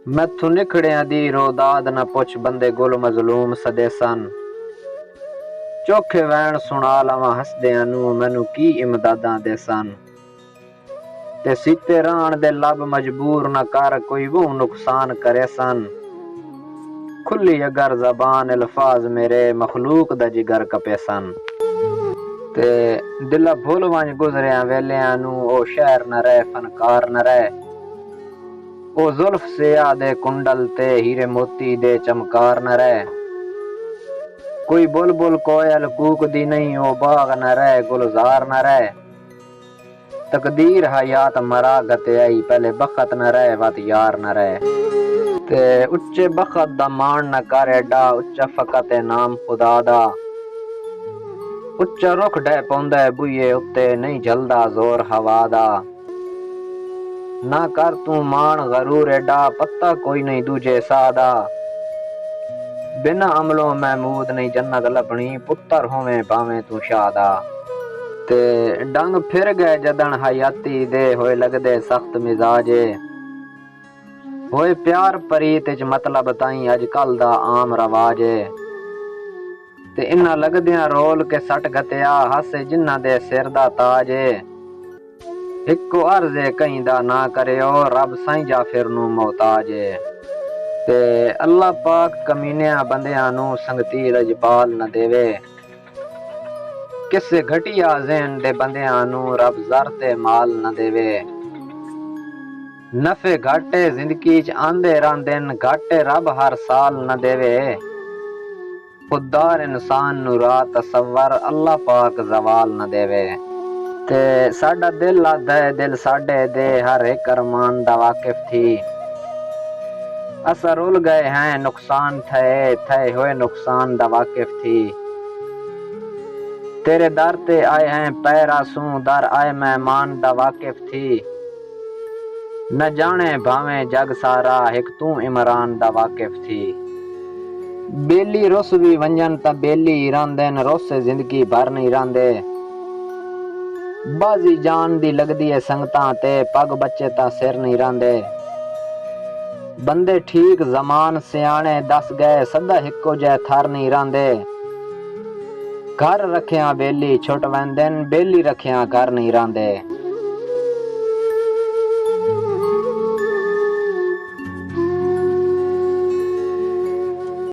मैथू निखड़िया दी रोदाद न पुछ बंदे गुल मजलूम सदे सन। चोखे वैन सुना लवा हसदियां नू मैनू की इमदादां दे सन। ते सीते राण दे लब मजबूर न कर कोई वो नुकसान करे सन। खुली अगर जबान अल्फाज मेरे मखलूक दा जिगर कपे सन। ते दिला भुल वंज गुजरिया वेलियां नू ओ शहर न रहे फनकार न रहे। ओ जुल्फ से आदे कुंडल ते हीरे मोती दे चमकार न रहे। कोई बुलबुल कोयल कूक दी नहीं ओ बाग न रहे गुलजार न रहे। तकदीर हयात मरा गते आई पहले बखत न रहे वत यार न रहे। ते उच्चे बखत दा मान न कर एडा उच्चा फकत ए नाम खुदा दा। उच्चा रुख डे पौंदा बुए उत्ते नहीं झलदा जोर हवा दा। ना कर तू मान गरूर एडा पत्ता कोई नहीं दूजे सादा। बिना अमलों महमूद नहीं जन्नत लभनी पुत्तर होवे भावें तू शादा। ते डंग फिर गए जदन हयाती दे होए लगदे सख्त मिजाजे। होए प्यार परीत च मतलब ताई अजकल दा आम रवाजे। ते इन्ना लगदियां रोल के सट गतिया हसे जिन्ना दे सिर दा ताजे। हिको अर्ज कहीं दा ना करियो रब साईं जाफिर नू मोहताज है। ते अल्लाह पाक कमीनिया बंदियां नू संगती रजपाल न देवे। किसे घटिया ज़हन दे बंदियां नू रब ज़र ते माल न देवे। नफे घाटे जिंदगी च आंदे रांदेन घाटे रब हर साल न देवे। खुददार इंसान नू राह तसव्वर अल्लाह पाक ज़वाल न देवे। ते साडा दिल आदा है दिल साडे दे हर एक अरमान दा वाकिफ थी। असा रुल गए हैं नुकसान थे हुए नुकसान दा वाकिफ थी। तेरे दर ते आए हैं पैर आंसू दर आए मेहमान दा वाकिफ थी। न जाने भावें जग सारा एक तू इमरान दा वाकिफ थी। बेली रुस भी वंजन ता बेली रांदेन रुस जिंदगी भर नहीं रांदे। बाजी जान दी लगदी है संगतां ते पग बच्चे ता सिर नहीं रांदे। बंदे ठीक जमान सियाने दस गए सदा हिको जै थर नहीं रांदे। घर रखिया बेली छुट वैंदेन बेली रखिया घर नहीं रांदे।